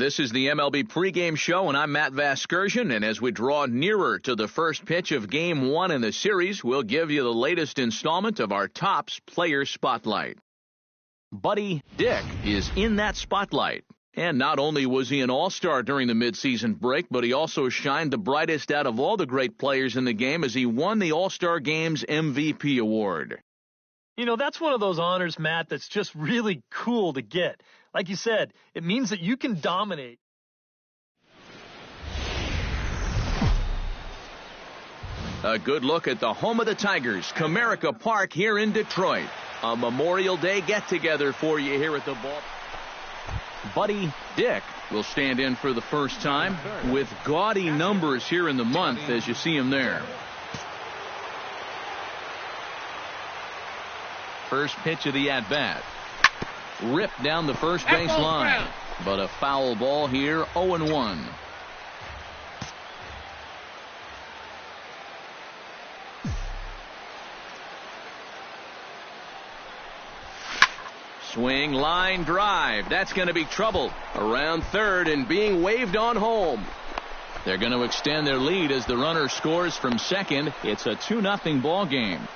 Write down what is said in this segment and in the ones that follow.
This is the MLB pregame show, and I'm Matt Vasgersian, and as we draw nearer to the first pitch of Game 1 in the series, we'll give you the latest installment of our Topps Player Spotlight. Buddy Dick is in that spotlight. And not only was he an all-star during the midseason break, but he also shined the brightest out of all the great players in the game as he won the All-Star Game's MVP award. You know, that's one of those honors, Matt, that's just really cool to get. Like you said, it means that you can dominate. A good look at the home of the Tigers, Comerica Park here in Detroit. A Memorial Day get-together for you here at the ball. Buddy Dick will stand in for the first time with gaudy numbers here in the month as you see him there. First pitch of the at-bat. Ripped down the first base line. But a foul ball here, 0-1. Swing, line, drive. That's going to be trouble. Around third and being waved on home. They're going to extend their lead as the runner scores from second. It's a 2-0 ball game.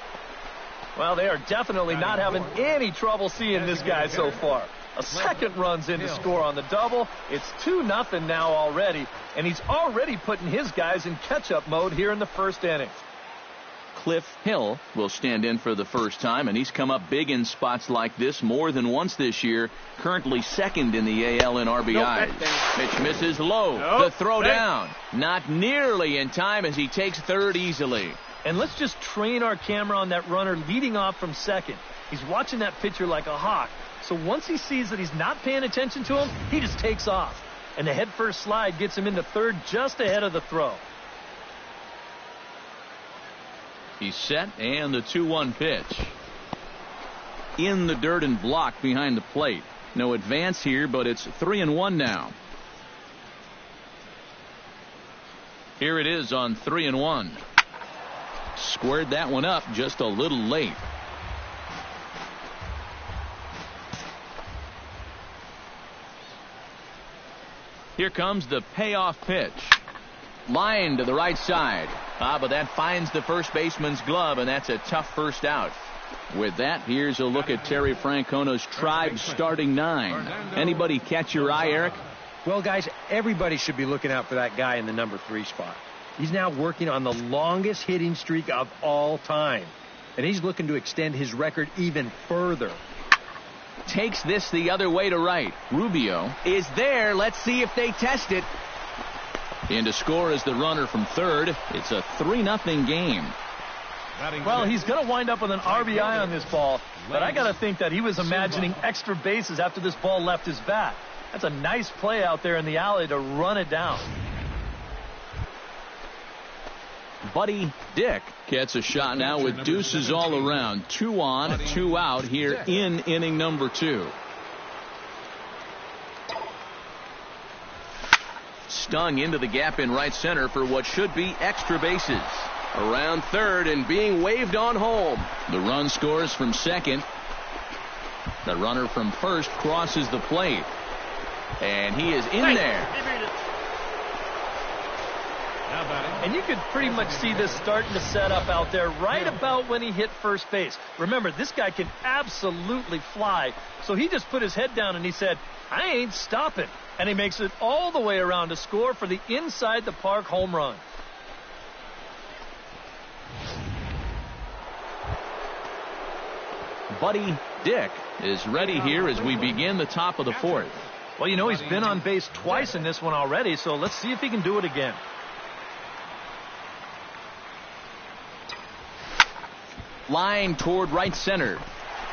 Well, they are definitely not having any trouble seeing this guy so far. A second run's in to score on the double. It's 2-0 now already, and he's already putting his guys in catch-up mode here in the first inning. Cliff Hill will stand in for the first time, and he's come up big in spots like this more than once this year. Currently second in the AL in RBIs. Pitch misses low. The throw down. Not nearly in time as he takes third easily. And let's just train our camera on that runner leading off from second. He's watching that pitcher like a hawk. So once he sees that he's not paying attention to him, he just takes off. And the head-first slide gets him into third just ahead of the throw. He's set, and the 2-1 pitch. In the dirt and blocked behind the plate. No advance here, but it's 3-1 now. Here it is on 3-1. Squared that one up just a little late. Here comes the payoff pitch. Line to the right side. But that finds the first baseman's glove, and that's a tough first out. With that, here's a look at Terry Francona's Tribe starting 9. Anybody catch your eye, Eric? Well, guys, everybody should be looking out for that guy in the number 3 spot. He's now working on the longest hitting streak of all time, and he's looking to extend his record even further. Takes this the other way to right. Rubio is there. Let's see if they test it. In to score is the runner from third. It's a 3-0 game. Well, he's going to wind up with an RBI on this ball, but I got to think that he was imagining extra bases after this ball left his bat. That's a nice play out there in the alley to run it down. Buddy Dick gets a shot now with deuces all around. 2 on, 2 out here in inning number 2. Stung into the gap in right center for what should be extra bases. Around third and being waved on home. The run scores from second. The runner from first crosses the plate. And he is in there. And you could pretty much see this starting to set up out there right about when he hit first base. Remember, this guy can absolutely fly. So he just put his head down and he said, I ain't stopping. And he makes it all the way around to score for the inside the park home run. Buddy Dick is ready here as we begin the top of the 4th. Well, you know, he's been on base twice in this one already, so let's see if he can do it again. Line toward right center.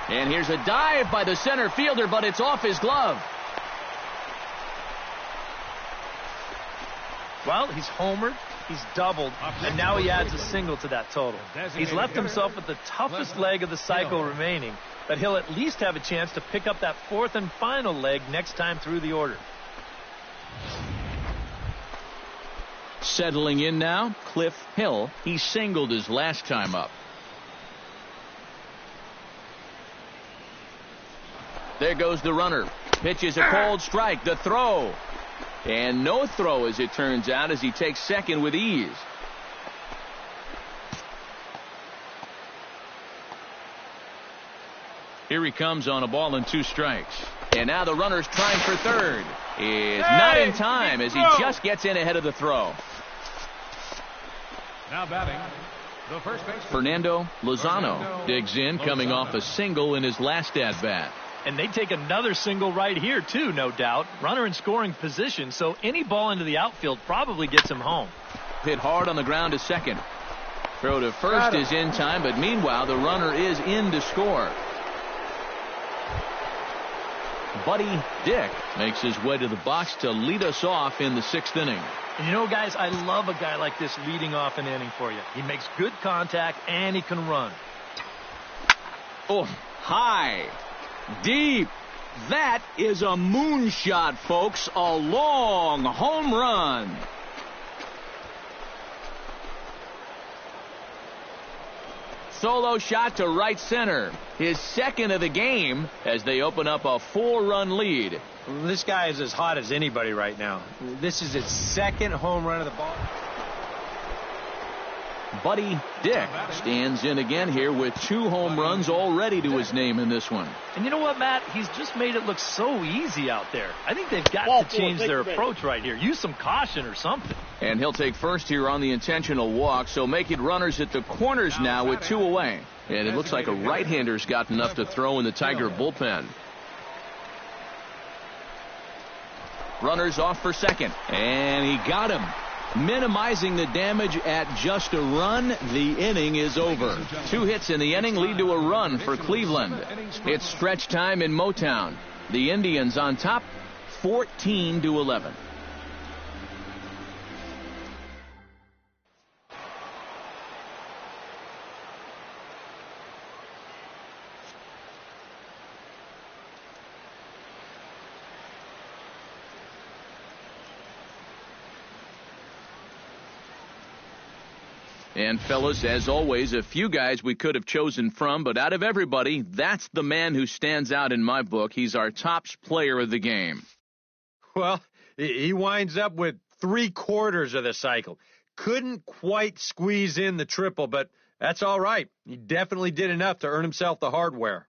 And here's a dive by the center fielder, but it's off his glove. Well, he's homered, he's doubled, and now he adds a single to that total. He's left himself with the toughest leg of the cycle remaining, but he'll at least have a chance to pick up that 4th and final leg next time through the order. Settling in now, Cliff Hill. He singled his last time up. There goes the runner. Pitches a cold strike. The throw. And no throw, as it turns out, as he takes second with ease. Here he comes on a ball and 2 strikes. And now the runner's trying for third. Is not in time as he just gets in ahead of the throw. Now batting, the first baseman, Fernando Lozano digs in, coming off a single in his last at-bat. And they take another single right here, too, no doubt. Runner in scoring position, so any ball into the outfield probably gets him home. Hit hard on the ground to second. Throw to first is in time, but meanwhile, the runner is in to score. Buddy Dick makes his way to the box to lead us off in the 6th inning. And you know, guys, I love a guy like this leading off an inning for you. He makes good contact, and he can run. Oh, high. Deep. That is a moonshot, folks. A long home run. Solo shot to right center. His second of the game as they open up a 4-run lead. This guy is as hot as anybody right now. This is his second home run of the ball. Buddy Dick stands in again here with 2 home runs already to his name in this one. And you know what, Matt? He's just made it look so easy out there. I think they've got to change their approach right here. Use some caution or something. And he'll take first here on the intentional walk, so make it runners at the corners now with 2 away. And it looks like a right-hander's got enough to throw in the Tiger bullpen. Runners off for second, and he got him. Minimizing the damage at just a run. The inning is over. 2 hits in the inning lead to a run for Cleveland. It's stretch time in Motown. The Indians on top, 14-11. And fellas, as always, a few guys we could have chosen from, but out of everybody, that's the man who stands out in my book. He's our tops player of the game. Well, he winds up with 3/4 of the cycle. Couldn't quite squeeze in the triple, but that's all right. He definitely did enough to earn himself the hardware.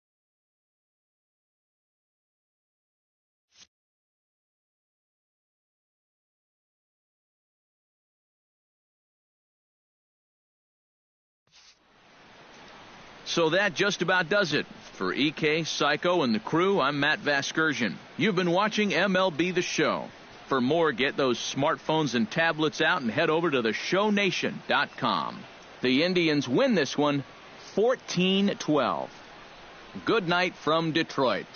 So that just about does it. For EK, Psycho, and the crew, I'm Matt Vasgersian. You've been watching MLB The Show. For more, get those smartphones and tablets out and head over to theshownation.com. The Indians win this one 14-12. Good night from Detroit.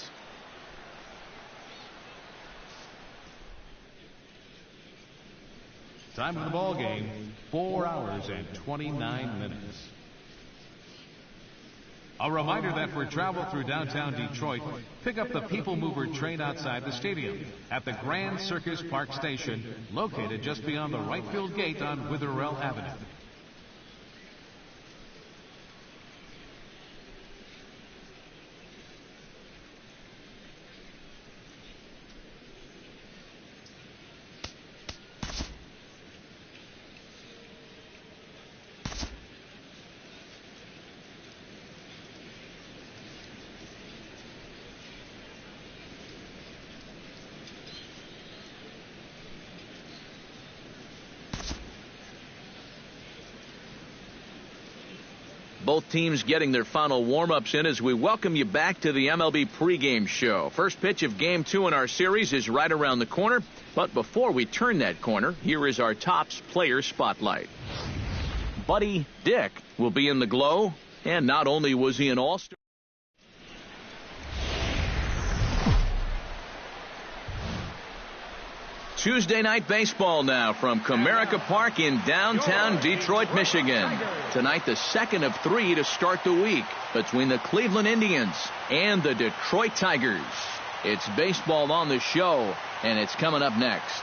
time of the ball game, 4 hours and 29 minutes. A reminder that for travel through downtown Detroit, pick up the People Mover train outside the stadium at the Grand Circus Park Station, located just beyond the right field gate on Witherell Avenue. Both teams getting their final warm-ups in as we welcome you back to the MLB pregame show. First pitch of Game 2 in our series is right around the corner. But before we turn that corner, here is our Topps player spotlight. Buddy Dick will be in the glow, and not only was he an all-star. Tuesday night baseball now from Comerica Park in downtown Detroit, Michigan. Tonight, the second of 3 to start the week between the Cleveland Indians and the Detroit Tigers. It's baseball on the show, and it's coming up next.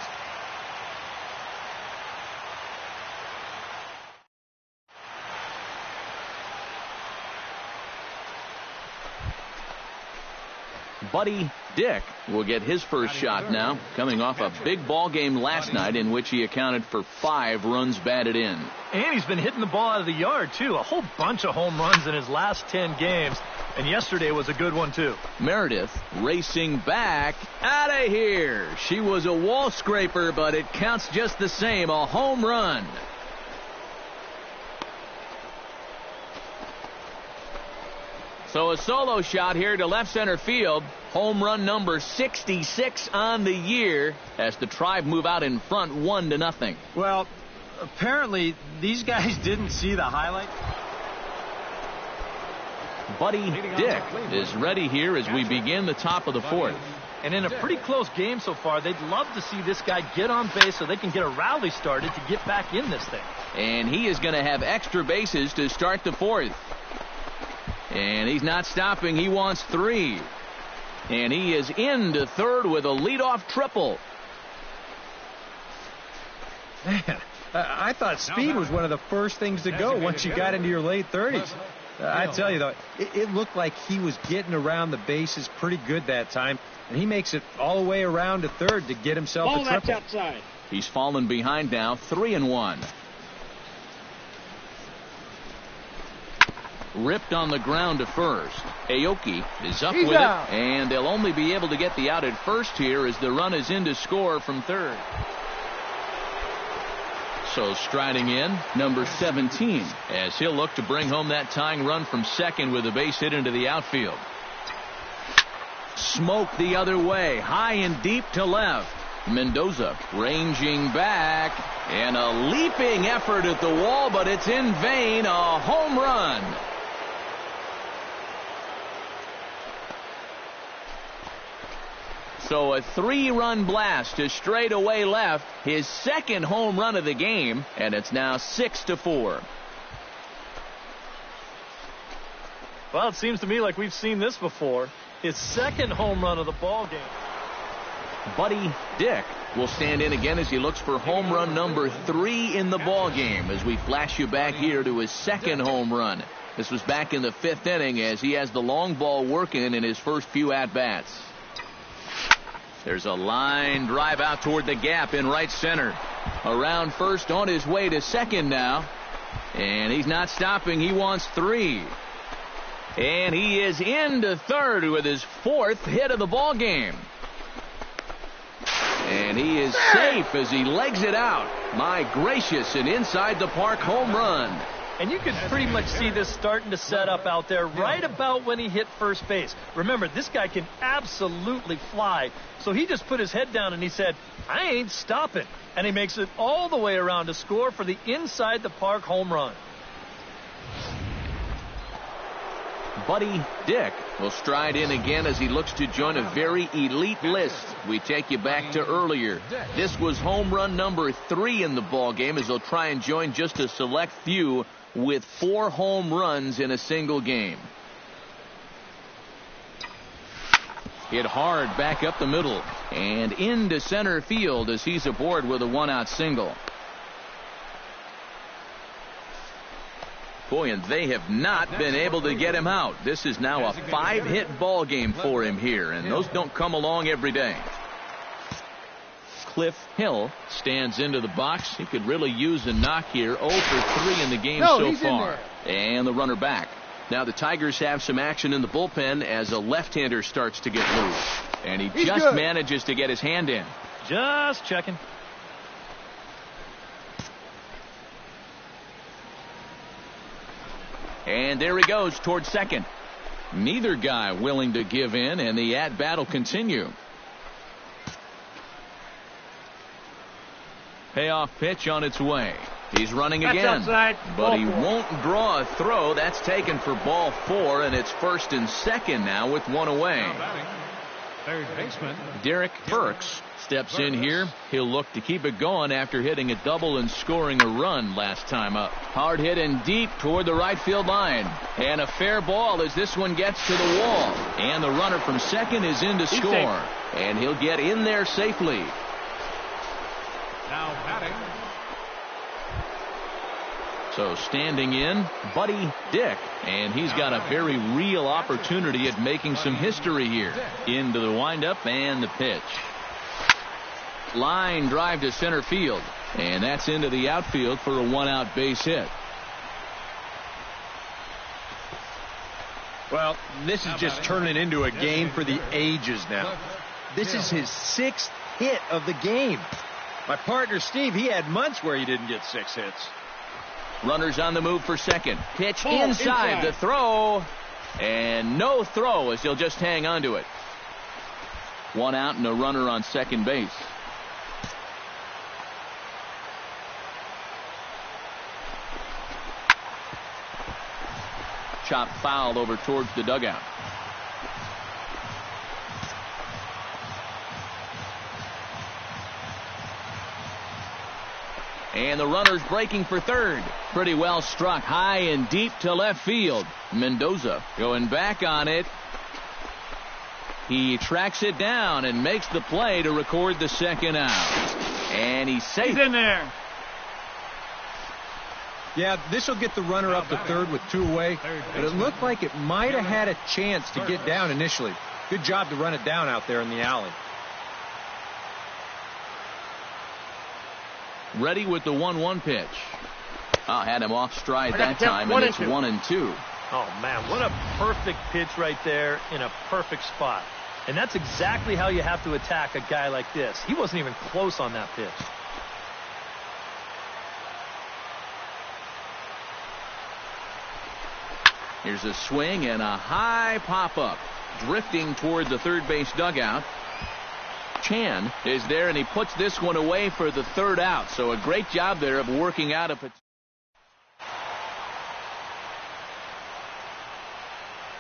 Buddy Dick will get his first shot now, coming off a big ball game last night in which he accounted for 5 runs batted in. And he's been hitting the ball out of the yard, too. A whole bunch of home runs in his last 10 games. And yesterday was a good one, too. Meredith racing back. Out of here. She was a wall scraper, but it counts just the same. A home run. So a solo shot here to left center field. Home run number 66 on the year as the Tribe move out in front 1-0. Well, apparently these guys didn't see the highlight. Buddy Dick is ready here as we begin the top of the 4th. And in a pretty close game so far, they'd love to see this guy get on base so they can get a rally started to get back in this thing. And he is going to have extra bases to start the 4th. And he's not stopping. He wants 3. And he is into 3rd with a leadoff triple. Man, I thought speed was one of the first things to go once you got into your late 30s. I tell you, though, it looked like he was getting around the bases pretty good that time, and he makes it all the way around to 3rd to get himself a triple. That's outside. He's fallen behind now, 3-1. Ripped on the ground to first. Aoki is up with it, and they'll only be able to get the out at first here as the run is in to score from 3rd. So striding in, number 17, as he'll look to bring home that tying run from 2nd with a base hit into the outfield. Smoke the other way, high and deep to left. Mendoza ranging back, and a leaping effort at the wall, but it's in vain. A home run. So a 3-run blast to straightaway left, his 2nd home run of the game, and it's now 6-4. Well, it seems to me like we've seen this before. His 2nd home run of the ball game. Buddy Dick will stand in again as he looks for home run number 3 in the ball game as we flash you back here to his 2nd home run. This was back in the 5th inning as he has the long ball working in his first few at-bats. There's a line drive out toward the gap in right center. Around first, on his way to 2nd now. And he's not stopping. He wants 3. And he is into 3rd with his 4th hit of the ball game. And he is safe as he legs it out. My gracious, an inside the park home run. And you could pretty much see this starting to set up out there right about when he hit first base. Remember, this guy can absolutely fly. So he just put his head down and he said, I ain't stopping. And he makes it all the way around to score for the inside the park home run. Buddy Dick will stride in again as he looks to join a very elite list. We take you back to earlier. This was home run number 3 in the ball game as he'll try and join just a select few with 4 home runs in a single game. Hit hard back up the middle and into center field as he's aboard with a 1-out single. Boy, and they have not been able to get him out. This is now a 5-hit ball game for him here, and those don't come along every day. Cliff Hill stands into the box. He could really use a knock here. 0 for 3 in the game so far. And the runner back. Now the Tigers have some action in the bullpen as a left-hander starts to get loose. And he just manages to get his hand in. Just checking. And there he goes toward 2nd. Neither guy willing to give in, and the at-bat will continue. Payoff pitch on its way. He's running again, but he won't draw a throw. That's taken for ball 4, and it's 1st and 2nd now with 1 away. Third baseman Derek Burks steps in here. He'll look to keep it going after hitting a double and scoring a run last time up. Hard hit and deep toward the right field line. And a fair ball as this one gets to the wall. And the runner from 2nd is in to score. And he'll get in there safely. now batting. So standing in, Buddy Dick, and he's got a very real opportunity at making some history here. Into the windup and the pitch. Line drive to center field, and that's into the outfield for a one-out base hit. Well, this is just turning into a game for the ages now. This is his 6th hit of the game. My partner, Steve, he had months where he didn't get 6 hits. Runners on the move for second. Pitch inside the throw. And no throw as he'll just hang on to it. 1 out and a runner on second base. Chop fouled over towards the dugout. And the runner's breaking for third. Pretty well struck high and deep to left field. Mendoza going back on it. He tracks it down and makes the play to record the second out. And he's safe. He's in there. Yeah, this will get the runner up to third with 2 away, but it looked like it might have had a chance to get down initially. Good job to run it down out there in the alley. Ready with the 1-1 pitch. Had him off stride that time, and it's 1-2. Oh, man, what a perfect pitch right there in a perfect spot. And that's exactly how you have to attack a guy like this. He wasn't even close on that pitch. Here's a swing and a high pop-up. Drifting toward the third base dugout. Chan is there, and he puts this one away for the third out. So a great job there of working out a...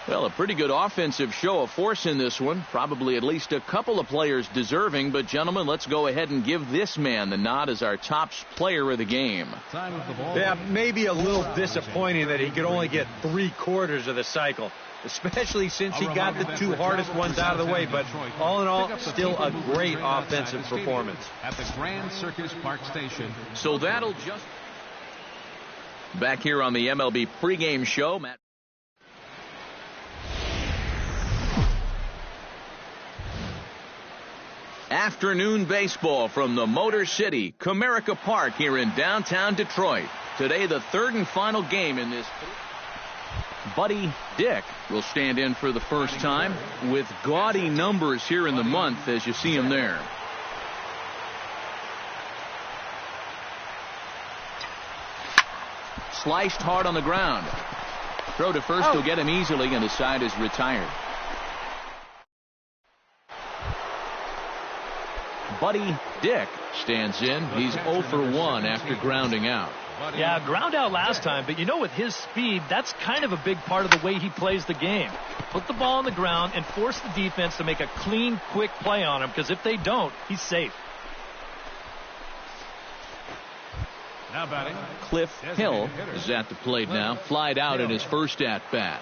Well, a pretty good offensive show of force in this one. Probably at least a couple of players deserving. But, gentlemen, let's go ahead and give this man the nod as our top player of the game. Yeah, maybe a little disappointing that he could only get 3/4 of the cycle, especially since he got the 2 hardest ones out of the way. But all in all, still a great offensive performance. At the Grand Circus Park Station. So that'll just... Back here on the MLB pregame show, Matt. Afternoon baseball from the Motor City, Comerica Park here in downtown Detroit. Today, the third and final game in this. Buddy Dick will stand in for the first time with gaudy numbers here in the month as you see him there. Sliced hard on the ground. Throw to first will get him easily, and the side is retired. Buddy Dick stands in. He's 0 for 1 after grounding out. Yeah, ground out last time, but you know, with his speed, that's kind of a big part of the way he plays the game. Put the ball on the ground and force the defense to make a clean, quick play on him, because if they don't, he's safe. Now batting, Cliff Hill is at the plate now. Flied out in his first at-bat.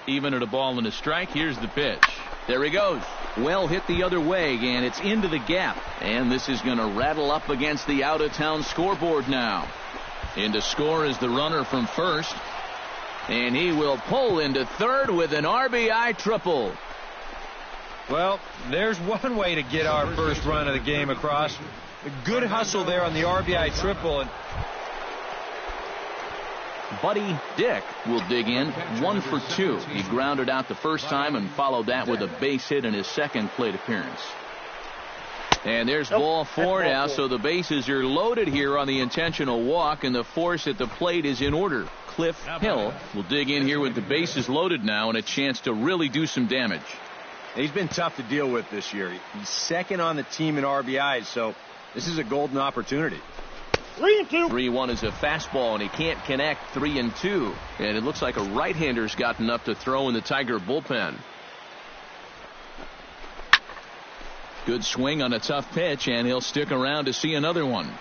Even at a ball and a strike, here's the pitch. There he goes. Well hit the other way, and it's into the gap. And this is going to rattle up against the out-of-town scoreboard now. In to score is the runner from first. And he will pull into third with an RBI triple. Well, there's one way to get our first run of the game across. A good hustle there on the RBI triple. And Buddy Dick will dig in 1 for 2. He grounded out the first time and followed that with a base hit in his second plate appearance. And there's ball 4 now, so the bases are loaded here on the intentional walk, and the force at the plate is in order. Cliff Hill will dig in here with the bases loaded now and a chance to really do some damage. He's been tough to deal with this year. He's second on the team in RBIs, so this is a golden opportunity. 3-2. 3-1 is a fastball, and he can't connect. 3-2. And it looks like a right-hander's gotten up to throw in the Tiger bullpen. Good swing on a tough pitch, and he'll stick around to see another one.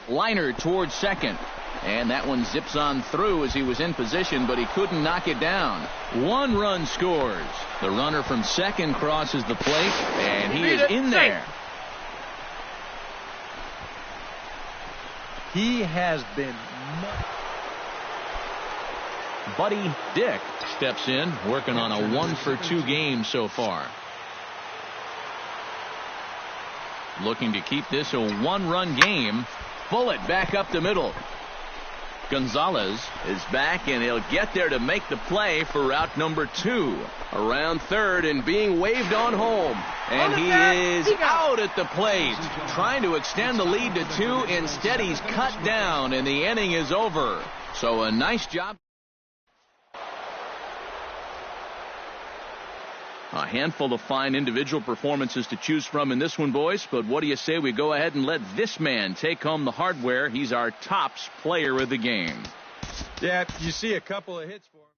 Liner towards second. And that one zips on through as he was in position, but he couldn't knock it down. 1 run scores. The runner from second crosses the plate, and he is in there. He has been... Buddy Dick steps in, working on a 1-for-2 game so far. Looking to keep this a 1-run game. Bullet back up the middle. Gonzalez is back, and he'll get there to make the play for out number 2. Around third and being waved on home. And he is out at the plate. Trying to extend the lead to 2. Instead, he's cut down, and the inning is over. So a nice job. A handful of fine individual performances to choose from in this one, boys. But what do you say we go ahead and let this man take home the hardware? He's our tops player of the game. Yeah, you see a couple of hits for him.